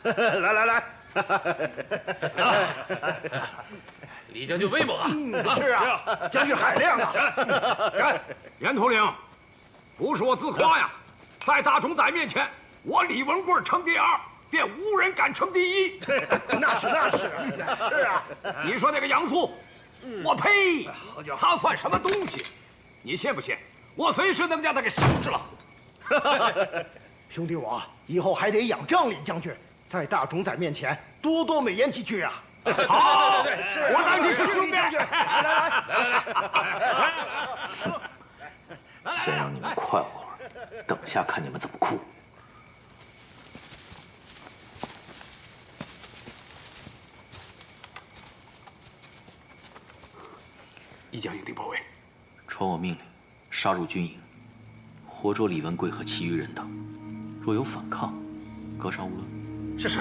来来来，李将军威猛啊！是啊，将军海量啊！严统领，不是我自夸呀，在大冢仔面前，我李文贵称第二，便无人敢称第一。那是啊！你说那个杨素，我呸！他算什么东西？你信不信？我随时能将他给收拾了。兄弟我以后还得仰仗李将军，在大冢仔面前多多美言几句啊！好，我当你是兄弟。来，先让你们快活会儿，等下看你们怎么哭。一将营定包围，传我命令，杀入军营，活捉李文贵和其余人等。若有反抗，格杀勿论。是。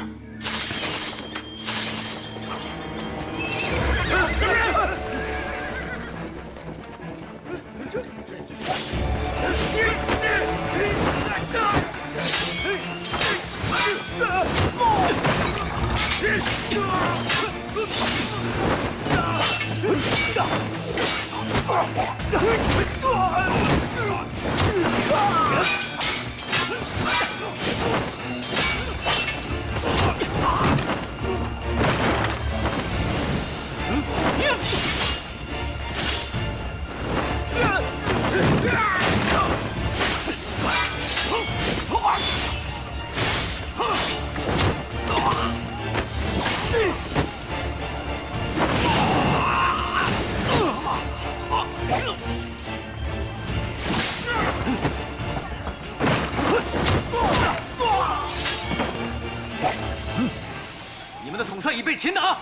你们的统帅已被擒拿，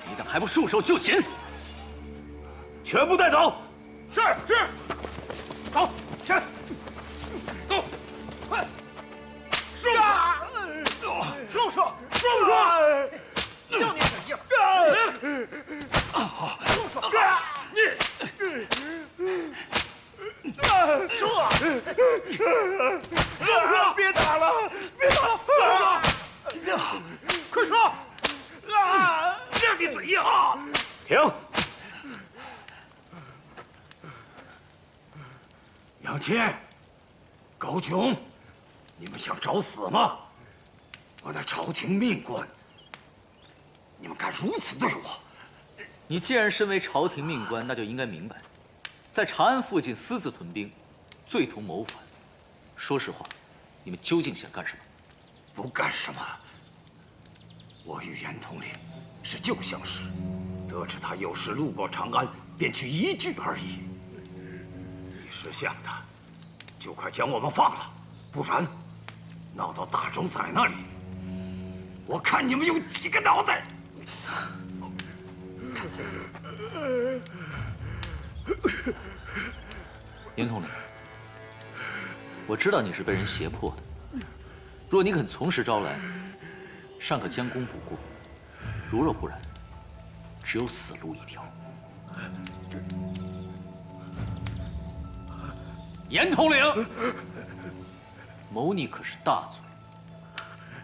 你等还不束手就擒？全部带走。是，走，前，走，快，收手，叫你怎样？住手！说，别打了，快说！让你怎样？停！杨谦、高炯，你们想找死吗？我那朝廷命官，你们敢如此对我？你既然身为朝廷命官，那就应该明白，在长安附近私自屯兵，罪同谋反。说实话，你们究竟想干什么？不干什么。我与严统领是旧相识，得知他有时路过长安，便去一聚而已。你识相的，就快将我们放了，不然闹到大冢仔那里，我看你们有几个脑袋！严统领，我知道你是被人胁迫的。若你肯从实招来，尚可将功补过；如若不然，只有死路一条。严统领，谋逆可是大罪，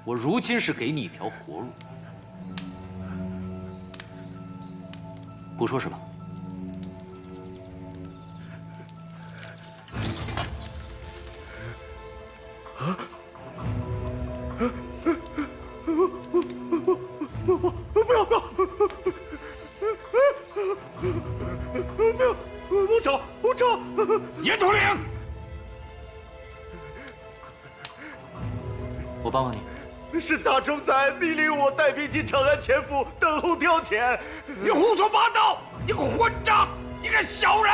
我如今是给你一条活路。不说是吧？不吵！严统领，我帮帮你。是大冢仔命令我带兵进长安潜伏，等候调遣。你胡说八道！你个混账！你个小人！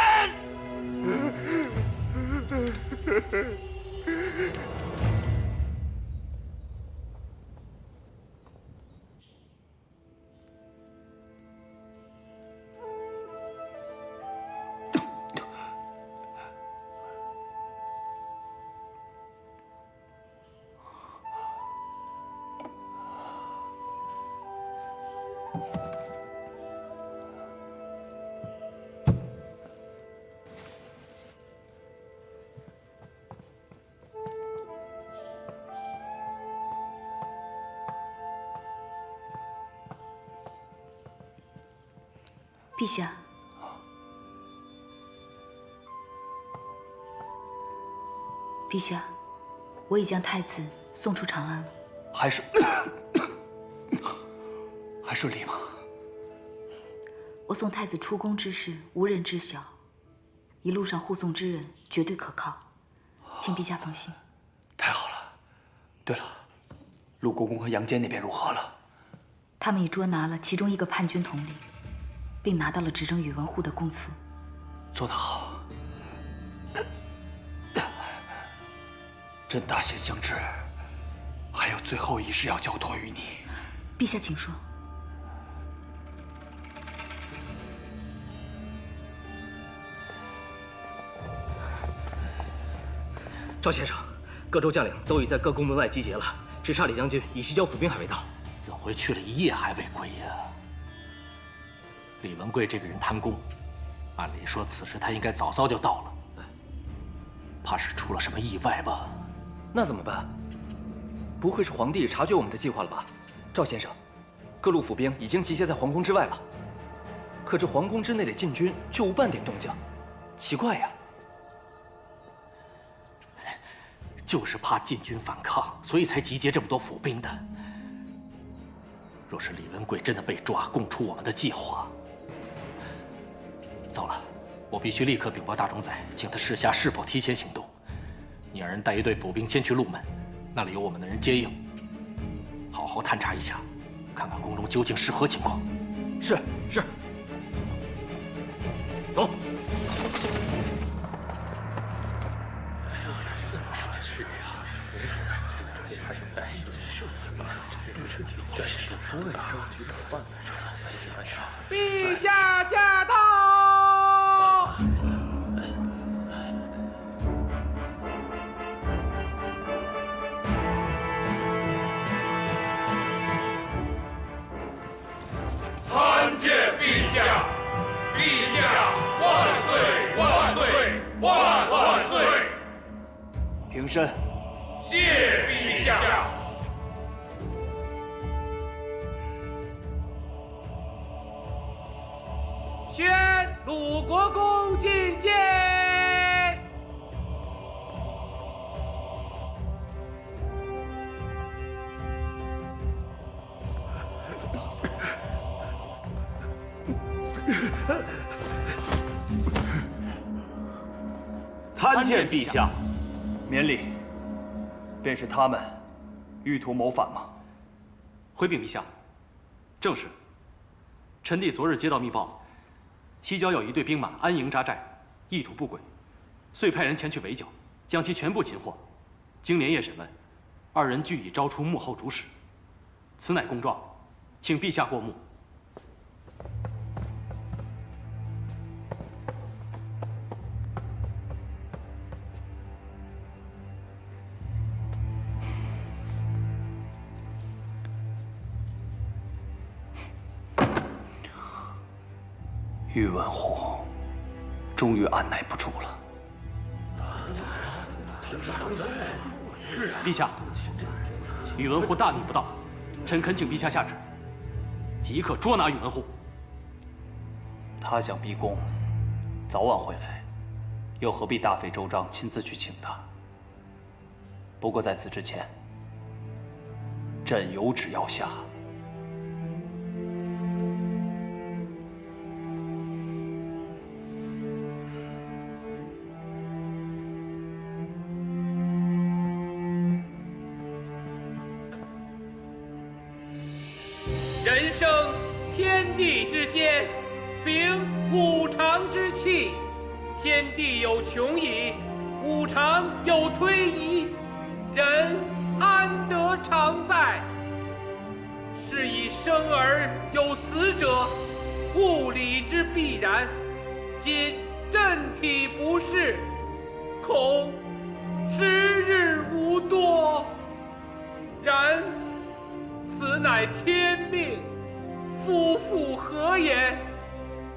陛下，陛下，我已将太子送出长安了。还顺利吗？我送太子出宫之事无人知晓，一路上护送之人绝对可靠，请陛下放心。太好了。对了，陆国公和杨坚那边如何了？他们已捉拿了其中一个叛军统领，并拿到了执政宇文护的供词。做得好。朕大限将至，还有最后一事要交托于你。陛下，请说。赵先生，各州将领都已在各宫门外集结了，只差李将军以西郊府兵还未到。怎会去了一夜还未归呀？李文贵这个人贪功，按理说此时他应该早早就到了，怕是出了什么意外吧？那怎么办？不会是皇帝察觉我们的计划了吧？赵先生，各路府兵已经集结在皇宫之外了，可这皇宫之内的禁军却无半点动静，奇怪呀！就是怕禁军反抗，所以才集结这么多府兵的。若是李文贵真的被抓，供出我们的计划，糟了！我必须立刻禀报大冢宰，请他示下是否提前行动。你二人带一队府兵先去鹿门，那里有我们的人接应，好好探查一下，看看宫中究竟是何情况。是。走。陛下驾到！参见陛下！陛下万岁万岁万岁！平身。谢陛下。宣鲁国公觐见。参见陛下。免礼。便是他们，欲图谋反吗？回禀陛下，正是。臣弟昨日接到密报，西郊有一队兵马安营扎寨，意图不轨，遂派人前去围剿，将其全部擒获。经连夜审问，二人俱已招出幕后主使。此乃公状，请陛下过目。宇文护终于按耐不住了。陛下，宇文护大逆不道，臣恳请陛下下旨，即刻捉拿宇文护。他想逼宫，早晚回来，又何必大费周章亲自去请他？不过在此之前，朕有旨要下。人生天地之间，秉五常之气，天地有穷矣，五常有推移，人安得常在？是以生而有死者，物理之必然。今朕体不适，恐时日无多。然此乃天命，夫复何言？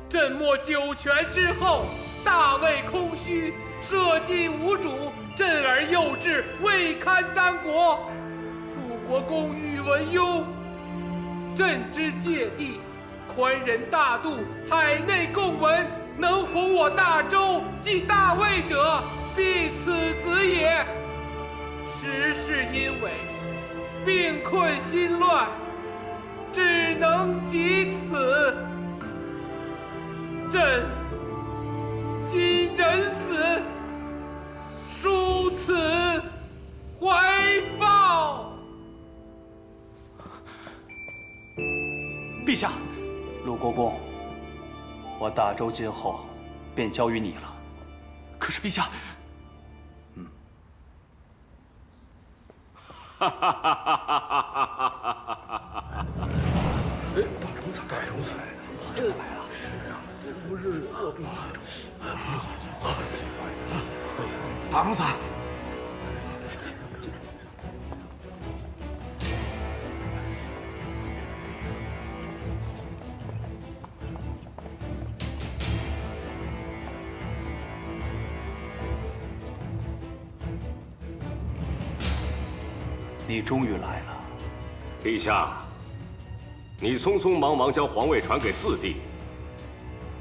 朕莫九泉之后，大位空虚，社稷无主，震而幼稚，未堪当国。陆国公宇文邕，朕之芥蒂，宽仁大度，海内共闻。能弘我大周，继大魏者，必此子也。时势因为病困心乱，只能及此。朕今人死，殊此怀抱。陛下，陆国公，我大周今后便交于你了。可是陛下，哈哈哈哈哈哈！大种菜，跑这来了。是啊，不是卧病大种。大种菜。你终于来了，陛下，你匆匆忙忙将皇位传给四弟，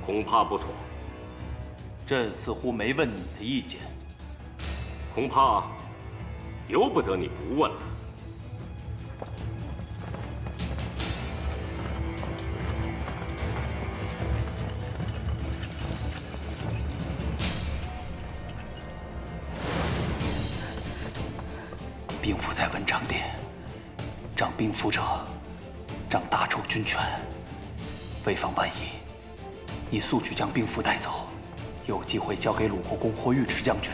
恐怕不妥。朕似乎没问你的意见，恐怕由不得你不问了。兵符在文昌殿，掌兵符者掌大周军权。为防万一，你速去将兵符带走，有机会交给鲁国公或尉迟将军，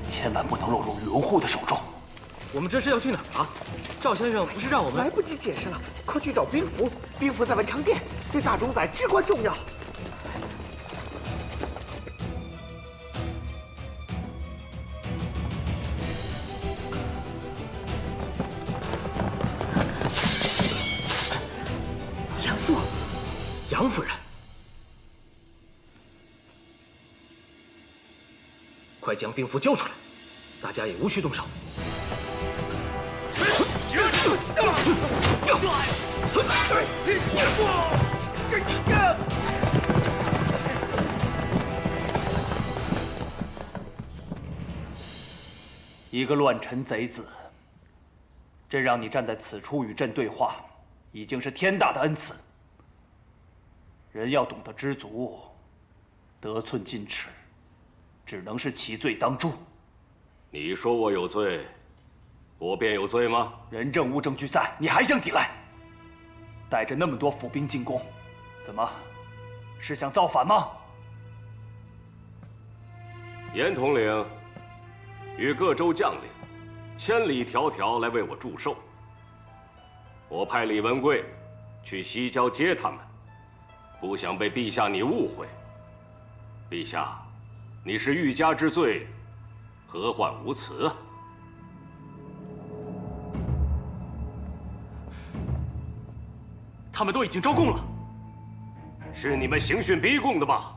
千万不能落入宇文护的手中。我们这是要去哪儿啊？赵先生不是让我们……来不及解释了，快去找兵符。兵符在文昌殿，对大冢仔至关重要。杨素，杨夫人，快将兵符交出来，大家也无需动手。一个乱臣贼子，朕让你站在此处与朕对话，已经是天大的恩赐。人要懂得知足，得寸进尺，只能是其罪当诛。你说我有罪，我便有罪吗？人证物证俱在，你还想抵赖？带着那么多府兵进宫，怎么是想造反吗？严统领与各州将领千里迢迢来为我祝寿，我派李文贵去西郊接他们，不想被陛下你误会。陛下，你是欲加之罪，何患无辞啊？他们都已经招供了，是你们刑讯逼供的吧？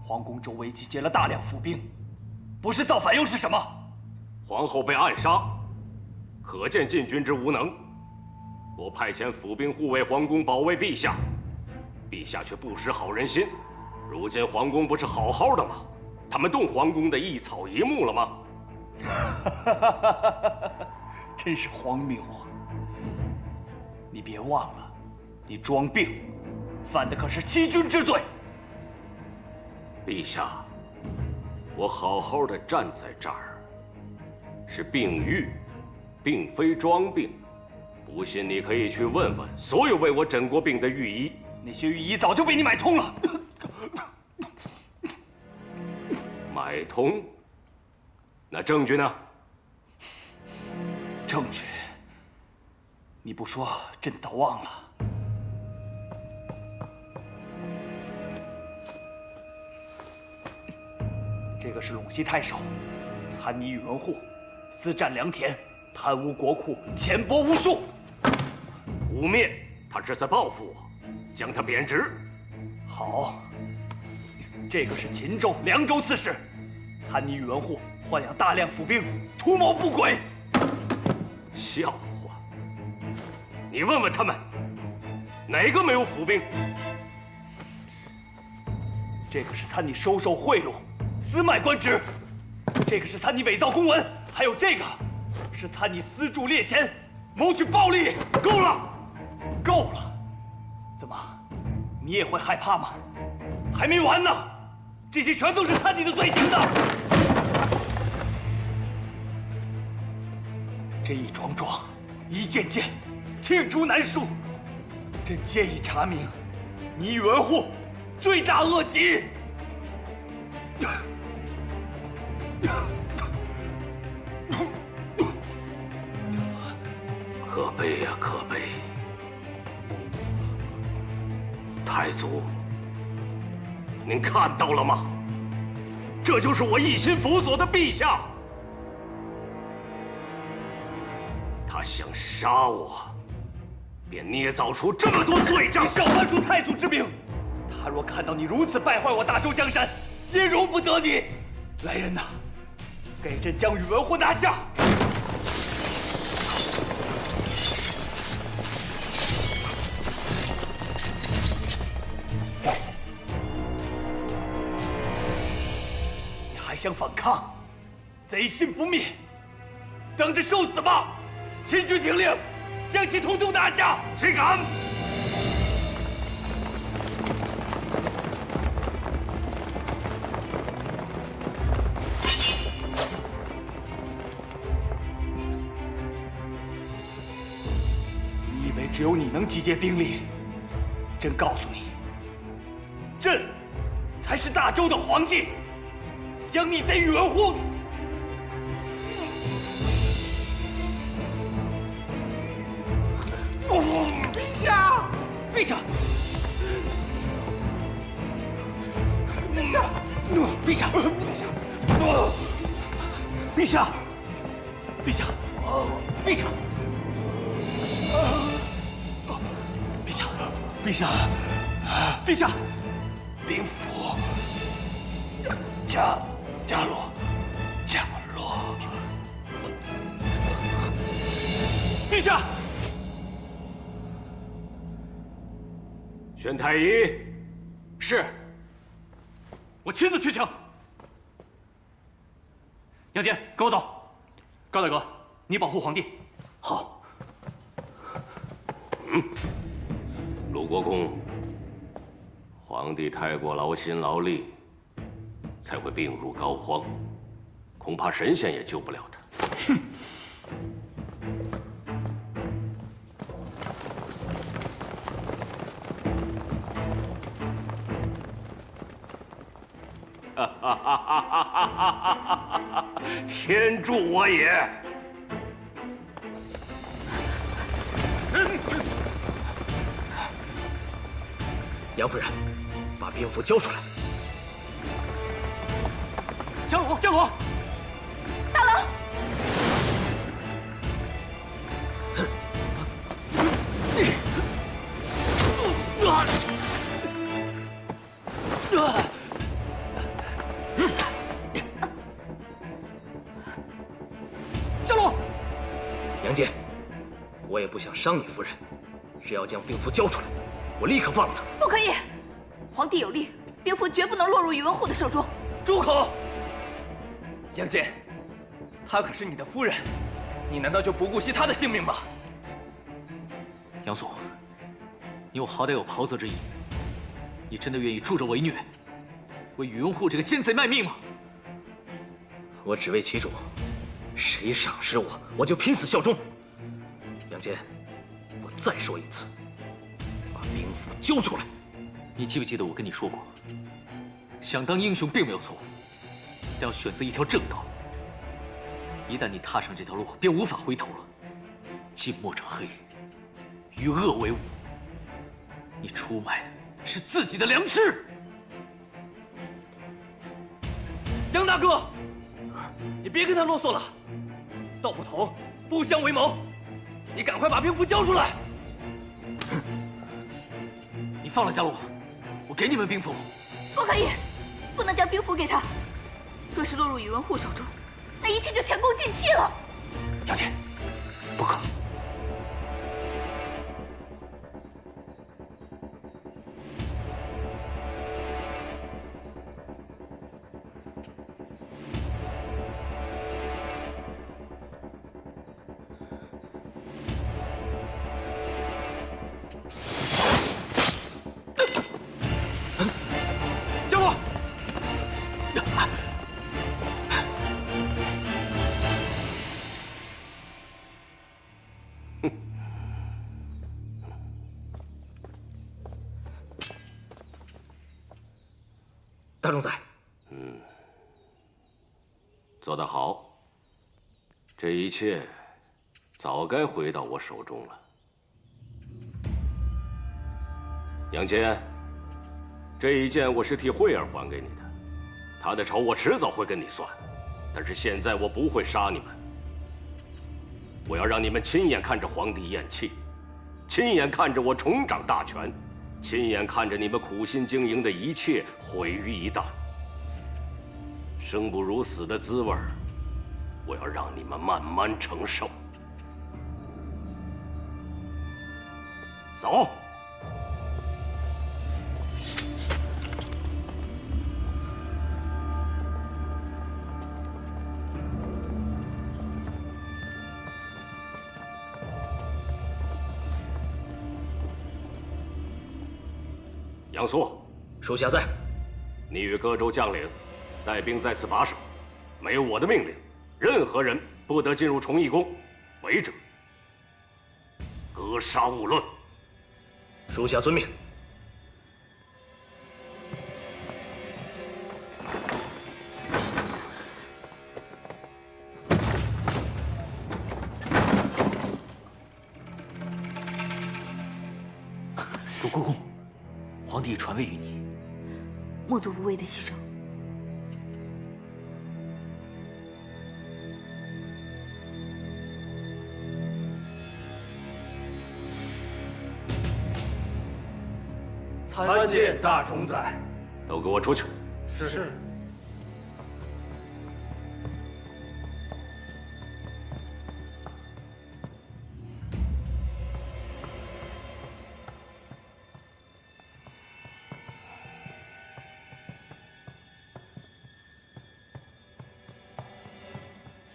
皇宫周围集结了大量府兵，不是造反又是什么？皇后被暗杀，可见禁军之无能。我派遣府兵护卫皇宫，保卫陛下，陛下却不识好人心。如今皇宫不是好好的吗？他们动皇宫的一草一木了吗？真是荒谬啊！你别忘了，你装病，犯的可是欺君之罪。陛下，我好好的站在这儿，是病愈，并非装病。不信你可以去问问所有为我诊过病的御医，那些御医早就被你买通了。买通？那证据呢？证据？你不说，朕倒忘了。这个是陇西太守，参拟宇文护，私占良田，贪污国库，钱帛无数。污蔑他是在报复我，将他贬职。好，这个是秦州、凉州刺史，参拟宇文护，豢养大量府兵，图谋不轨。笑话！你问问他们，哪个没有府兵？这个是参你收受贿赂、私卖官职；这个是参你伪造公文；还有这个，是参你私铸劣钱、谋取暴利。够了，够了！怎么，你也会害怕吗？还没完呢！这些全都是参你的罪行的。这一桩桩，一件件，罄竹难书。朕皆已查明，你宇文护罪大恶极。可悲呀，可悲！太祖，您看到了吗？这就是我一心辅佐的陛下。他想杀我，便捏造出这么多罪证。你少搬出太祖之名！他若看到你如此败坏我大周江山，也容不得你。来人呐，给朕将宇文护拿下！你还想反抗？贼心不灭，等着受死吧！秦军听令，将其统统拿下！谁敢？你以为只有你能集结兵力？朕告诉你，朕才是大周的皇帝，将你贼宇文护！陛下，陛下，陛下，陛下，陛下，陛下，陛下，陛下，陛下，陛下，兵符，加罗，陛下。宣太医，是，我亲自去请。杨坚，跟我走。高大哥，你保护皇帝。好。鲁国公，皇帝太过劳心劳力，才会病入膏肓，恐怕神仙也救不了他。哼。天助我也！杨夫人，把兵符交出来。江罗，江罗，大郎，江罗，杨坚，我也不想伤你夫人，只要将兵符交出来，我立刻放了他。不可以！皇帝有令，兵符绝不能落入宇文护的手中。住口！杨坚，她可是你的夫人，你难道就不顾惜她的性命吗？杨素，你我好歹有袍泽之谊，你真的愿意助纣为虐，为宇文护这个奸贼卖命吗？我只为其主，谁赏识我，我就拼死效忠。杨坚，我再说一次，把兵符交出来。你记不记得我跟你说过，想当英雄并没有错，但要选择一条正道。一旦你踏上这条路，便无法回头了。近墨者黑，与恶为伍。你出卖的是自己的良知。杨大哥，你别跟他啰嗦了，道不同不相为谋，你赶快把兵符交出来。你放了伽罗，我给你们兵符。不可以，不能将兵符给他。若是落入宇文护手中，那一切就前功尽弃了。杨坚，不可！大冢宰。做得好，这一切早该回到我手中了。杨坚，这一剑我是替慧儿还给你的，她的仇我迟早会跟你算，但是现在我不会杀你们，我要让你们亲眼看着皇帝咽气，亲眼看着我重掌大权，亲眼看着你们苦心经营的一切毁于一旦。生不如死的滋味，我要让你们慢慢承受。走。杨素，属下在。你与各州将领带兵在此把守，没有我的命令，任何人不得进入崇义宫，违者格杀勿论。属下遵命。鲁国公，皇帝传位于你，莫做无谓的牺牲。参见大冢宰。都给我出去！是。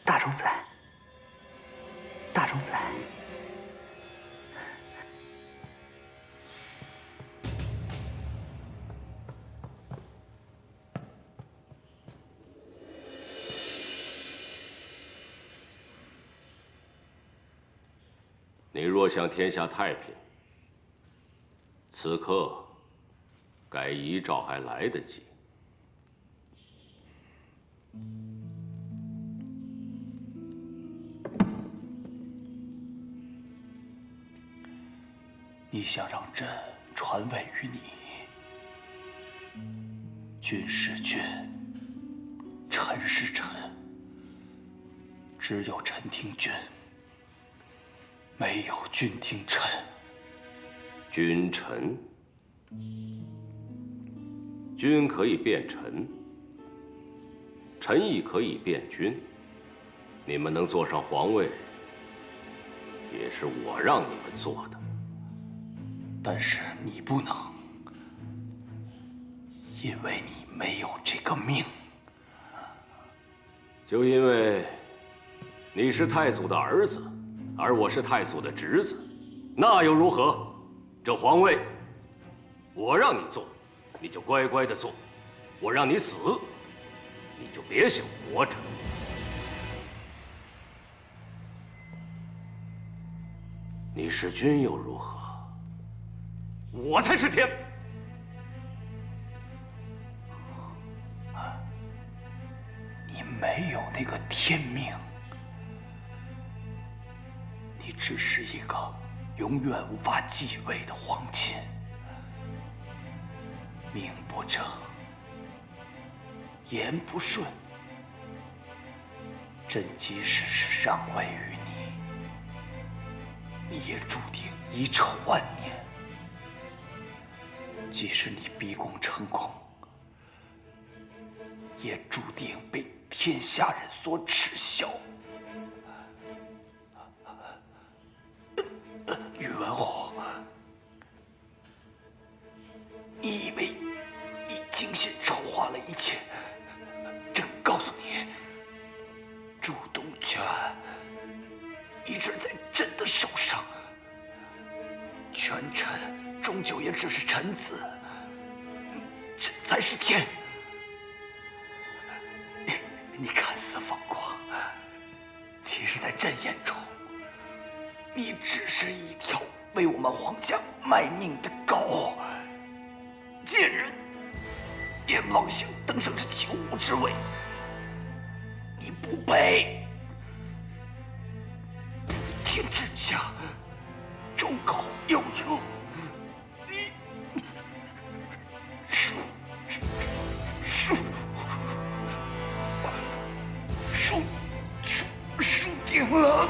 大冢宰，大冢宰。你若想天下太平，此刻该遗诏还来得及。你想让朕传位于你，君是君，臣是臣，只有臣听君，没有君听臣。君臣，君可以变臣，臣亦可以变君。你们能坐上皇位，也是我让你们做的。但是你不能，因为你没有这个命。就因为你是太祖的儿子，而我是太祖的侄子，那又如何？这皇位，我让你做，你就乖乖的做；我让你死，你就别想活着。你是君又如何？我才是天。你没有那个天命，你只是一个永远无法继位的皇亲。名不正，言不顺，朕即使是让位于你，你也注定遗臭万年。即使你逼宫成功，也注定被天下人所耻笑。宇文侯，你以为你精心筹划了一切？朕告诉你，主动权一直在朕的手上，权臣终究也只是臣子，朕才是天。你看似风光，其实在朕眼中，你只是一条为我们皇家卖命的狗。贱人！燕王想登上这九五之位，你不配。天之下，周高悠悠，你输定了。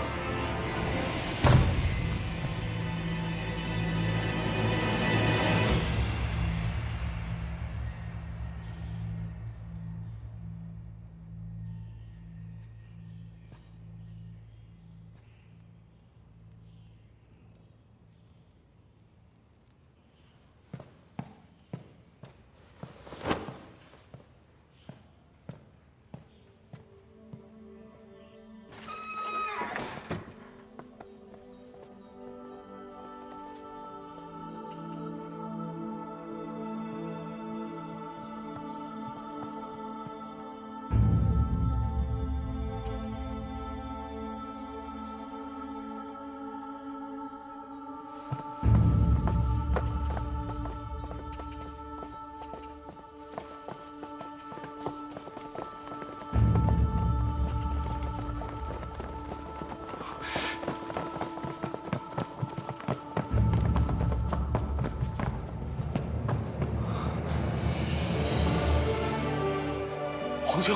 皇兄，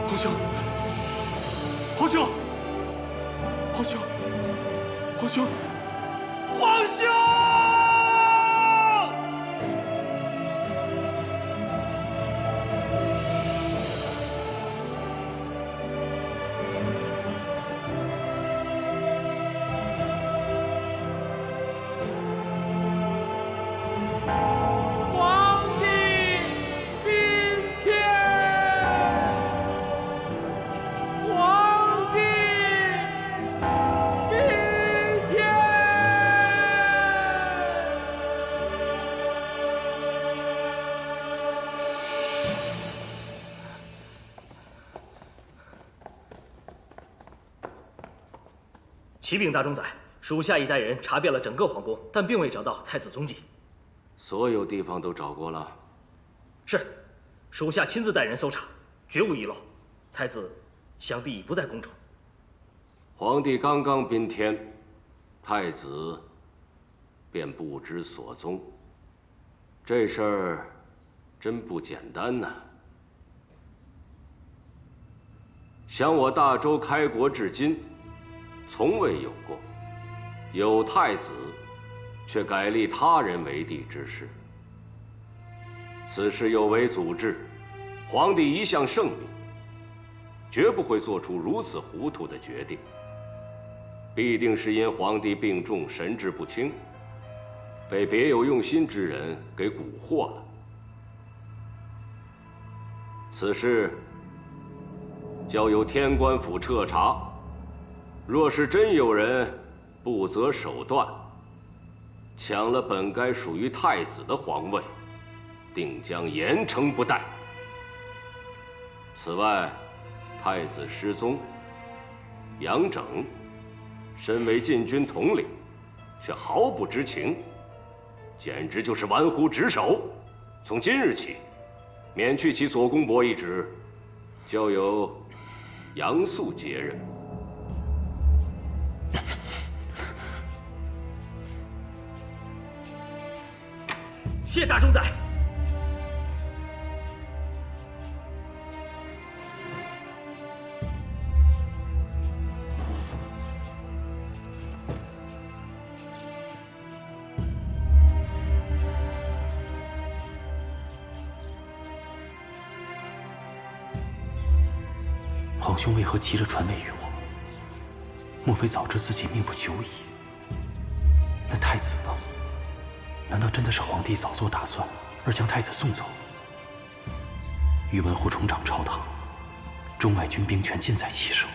皇兄，皇兄，皇兄，皇兄，皇兄！启禀大中宰，属下一带人查遍了整个皇宫，但并未找到太子踪迹。所有地方都找过了？是，属下亲自带人搜查，绝无遗漏。太子想必已不在宫中。皇帝刚刚宾天，太子便不知所踪，这事儿真不简单呐。想我大周开国至今，从未有过有太子却改立他人为帝之事。此事有违祖制，皇帝一向圣明，绝不会做出如此糊涂的决定。必定是因皇帝病重，神志不清，被别有用心之人给蛊惑了。此事交由天官府彻查，若是真有人不择手段，抢了本该属于太子的皇位，定将严惩不贷。此外，太子失踪，杨整身为禁军统领，却毫不知情，简直就是玩忽职守。从今日起，免去其左公伯一职，交由杨素接任。谢大中宰。皇兄为何急着传位于我？莫非早知自己命不久矣？那太子呢？难道真的是皇帝早做打算，而将太子送走？宇文护重掌朝堂，中外军兵权尽在其手，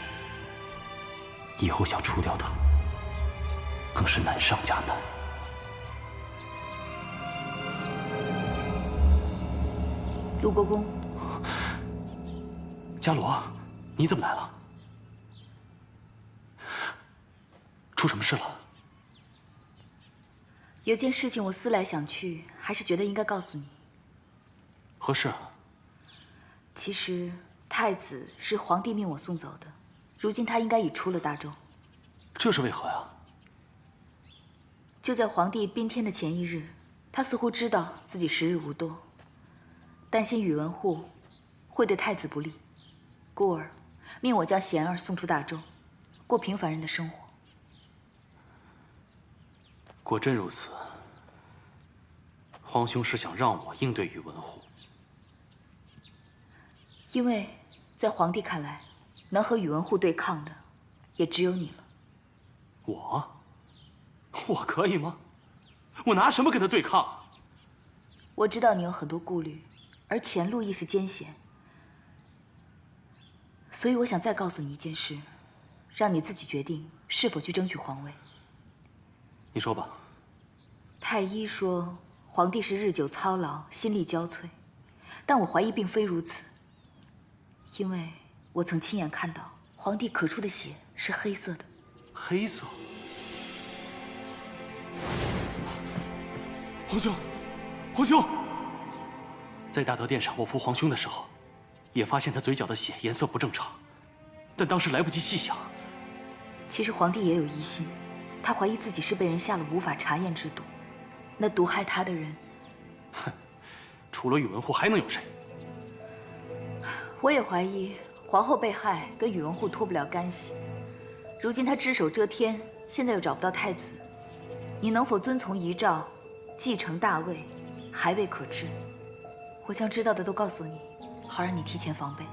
以后想除掉他，更是难上加难。卢国公，伽罗，你怎么来了？出什么事了？有件事情我思来想去，还是觉得应该告诉你。何事？其实太子是皇帝命我送走的，如今他应该已出了大周。这是为何呀？就在皇帝宾天的前一日，他似乎知道自己时日无多，担心宇文护会对太子不利，故而命我将贤儿送出大周，过平凡人的生活。果真如此，皇兄是想让我应对宇文护。因为在皇帝看来，能和宇文护对抗的，也只有你了。我可以吗？我拿什么跟他对抗啊？我知道你有很多顾虑，而前路亦是艰险，所以我想再告诉你一件事，让你自己决定是否去争取皇位。你说吧。太医说皇帝是日久操劳，心力交瘁，但我怀疑并非如此，因为我曾亲眼看到皇帝咳出的血是黑色的。黑色？皇兄，皇兄！在大德殿上，我扶皇兄的时候，也发现他嘴角的血颜色不正常，但当时来不及细想。其实皇帝也有疑心，他怀疑自己是被人下了无法查验之毒。那毒害他的人，哼，除了宇文护还能有谁？我也怀疑皇后被害跟宇文护脱不了干系。如今他只手遮天，现在又找不到太子，你能否遵从遗诏，继承大位，还未可知。我将知道的都告诉你，好让你提前防备。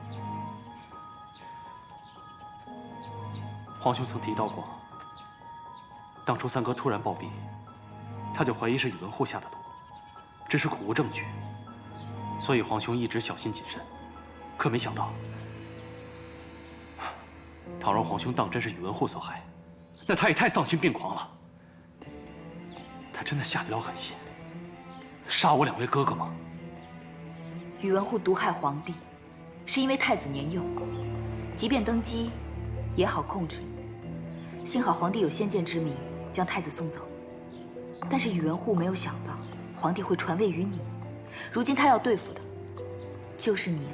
皇兄曾提到过，当初三哥突然暴毙，他就怀疑是宇文护下的毒，只是苦无证据，所以皇兄一直小心谨慎。可没想到，倘若皇兄当真是宇文护所害，那他也太丧心病狂了。他真的下得了狠心，杀我两位哥哥吗？宇文护毒害皇帝，是因为太子年幼，即便登基，也好控制。幸好皇帝有先见之明，将太子送走。但是宇文护没有想到，皇帝会传位于你。如今他要对付的，就是你了。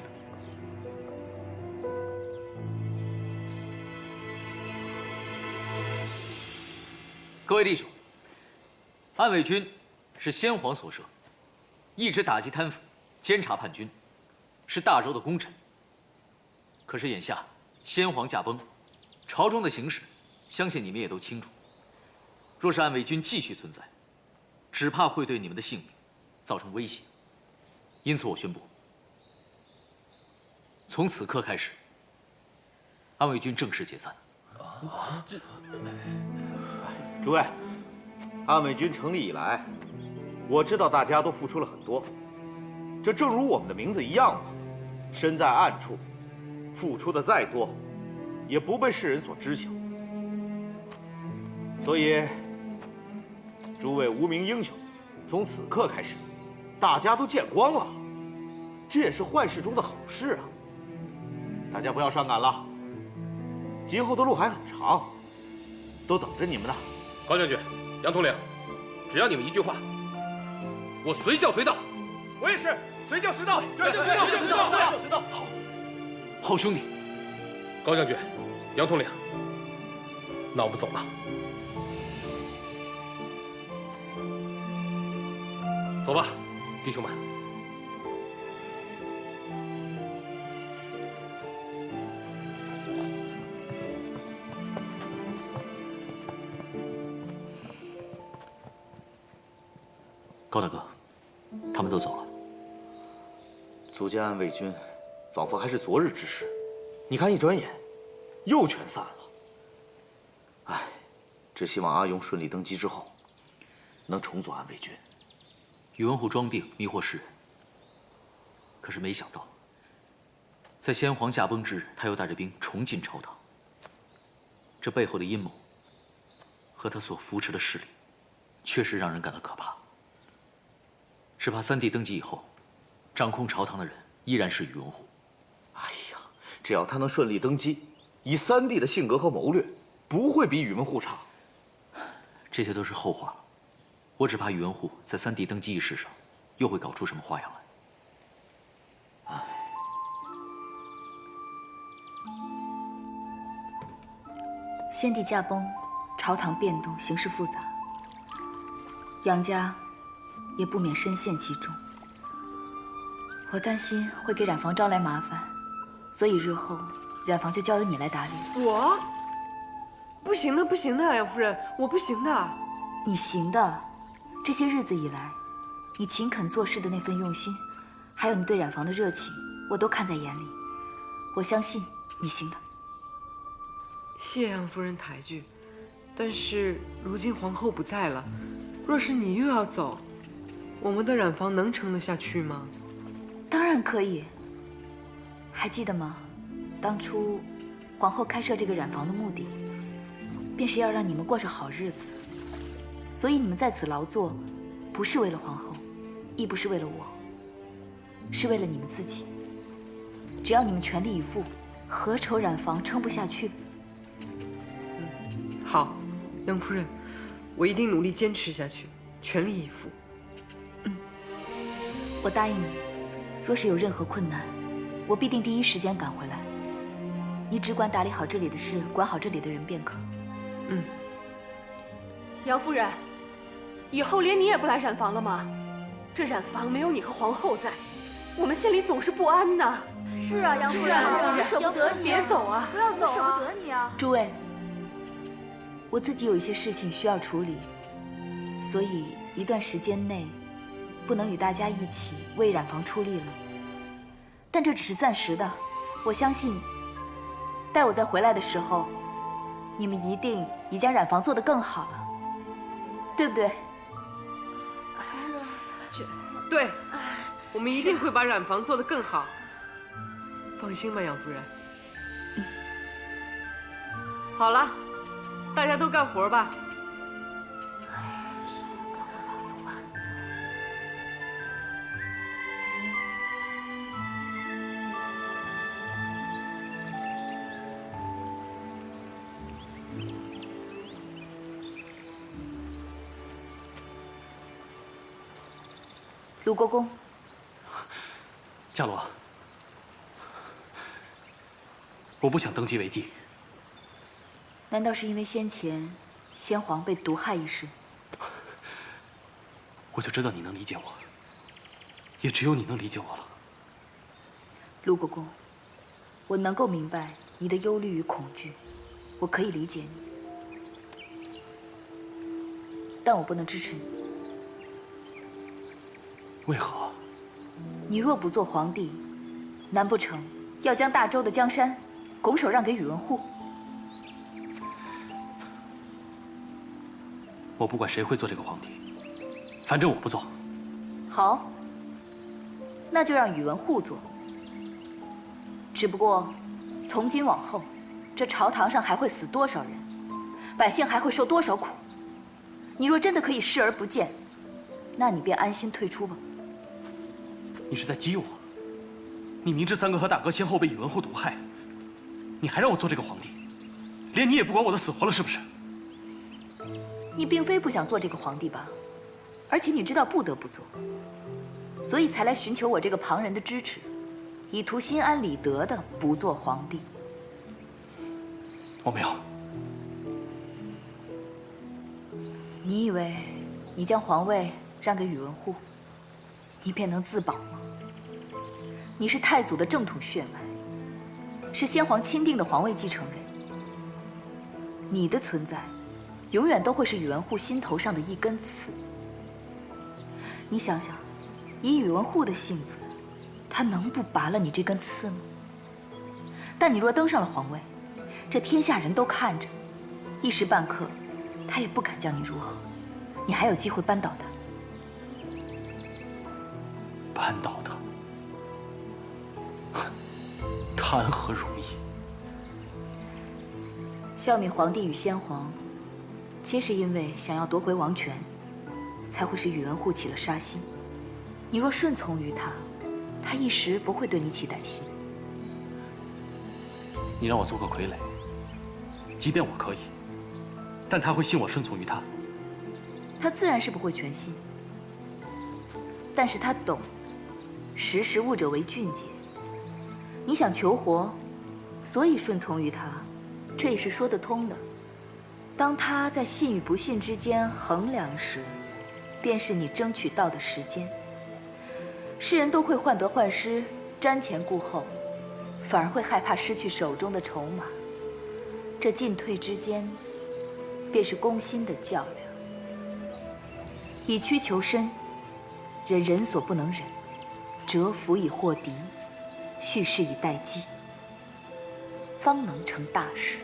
各位弟兄，安卫军是先皇所设，一直打击贪腐，监察叛军，是大周的功臣。可是眼下先皇驾崩，朝中的形势，相信你们也都清楚。若是安卫军继续存在，只怕会对你们的性命造成威胁。因此，我宣布，从此刻开始，安卫军正式解散。诸位，安卫军成立以来，我知道大家都付出了很多，这正如我们的名字一样嘛，身在暗处，付出的再多，也不被世人所知晓。所以，诸位无名英雄，从此刻开始，大家都见光了，这也是坏事中的好事啊！大家不要伤感了，今后的路还很长，都等着你们呢。高将军，杨统领，只要你们一句话，我随叫随到。我也是，随叫随到，随叫随到。好，好兄弟。高将军，杨统领，那我们走了。走吧，弟兄们。高大哥，他们都走了。组建安卫军，仿佛还是昨日之事。你看，一转眼，又全散了。唉，只希望阿勇顺利登基之后，能重组安卫军。宇文护装病迷惑世人，可是没想到，在先皇驾崩之日，他又带着兵重进朝堂。这背后的阴谋和他所扶持的势力，确实让人感到可怕。只怕三弟登基以后，掌控朝堂的人依然是宇文护。哎呀，只要他能顺利登基，以三弟的性格和谋略，不会比宇文护差。这些都是后话，我只怕宇文护在三弟登基一事上，又会搞出什么花样来。 先帝驾崩，朝堂变动，形势复杂，杨家也不免深陷其中。我担心会给染房招来麻烦，所以日后染房就交由你来打理了。我不行的，不行的，杨夫人，我不行的。你行的，这些日子以来，你勤恳做事的那份用心，还有你对染房的热情，我都看在眼里。我相信你行的。 谢杨夫人抬举，但是如今皇后不在了，若是你又要走，我们的染房能撑得下去吗？当然可以。还记得吗？当初皇后开设这个染房的目的，便是要让你们过上好日子。所以你们在此劳作，不是为了皇后，亦不是为了我，是为了你们自己。只要你们全力以赴，何愁染房撑不下去？ 好，杨夫人，我一定努力坚持下去，全力以赴。我答应你，若是有任何困难，我必定第一时间赶回来。你只管打理好这里的事，管好这里的人便可。杨夫人，以后连你也不来染房了吗？这染房没有你和皇后在，我们心里总是不安呐。是啊，杨夫人，我们舍不得你，别走啊！不要走啊，舍不得你啊！诸位。 我自己有一些事情需要处理，所以一段时间内不能与大家一起为染房出力了。但这只是暂时的，我相信，待我再回来的时候，你们一定已将染房做得更好了，对不对？对，我们一定会把染房做得更好。放心吧，杨夫人。好了。 大家都干活吧。走吧。鲁国公，伽罗，我不想登基为帝。 难道是因为先前先皇被毒害一事？我就知道你能理解我，也只有你能理解我了。陆国公，我能够明白你的忧虑与恐惧，我可以理解你，但我不能支持你。为何？你若不做皇帝，难不成要将大周的江山拱手让给宇文护？ 我不管谁会做这个皇帝，反正我不做。好，那就让宇文护做。只不过，从今往后，这朝堂上还会死多少人，百姓还会受多少苦。你若真的可以视而不见，那你便安心退出吧。你是在激我？你明知三哥和大哥先后被宇文护毒害，你还让我做这个皇帝，连你也不管我的死活了，是不是？ 你并非不想做这个皇帝吧？而且你知道不得不做，所以才来寻求我这个旁人的支持，以图心安理得的不做皇帝。我没有。你以为你将皇位让给宇文护，你便能自保吗？你是太祖的正统血脉，是先皇钦定的皇位继承人，你的存在。 永远都会是宇文护心头上的一根刺。你想想，以宇文护的性子，他能不拔了你这根刺吗？但你若登上了皇位，这天下人都看着，一时半刻，他也不敢将你如何。你还有机会扳倒他。扳倒他，谈何容易？消灭皇帝与先皇。 皆是因为想要夺回王权，才会使宇文护起了杀心。你若顺从于他，他一时不会对你起歹心。你让我做个傀儡，即便我可以，但他会信我顺从于他，他自然是不会全信。但是他懂，识时务者为俊杰。你想求活，所以顺从于他，这也是说得通的。当他在信与不信之间衡量时，便是你争取到的时间。世人都会患得患失，瞻前顾后，反而会害怕失去手中的筹码。这进退之间，便是攻心的较量。以屈求伸，忍人所不能忍，折服以获敌，蓄势以待机，方能成大事。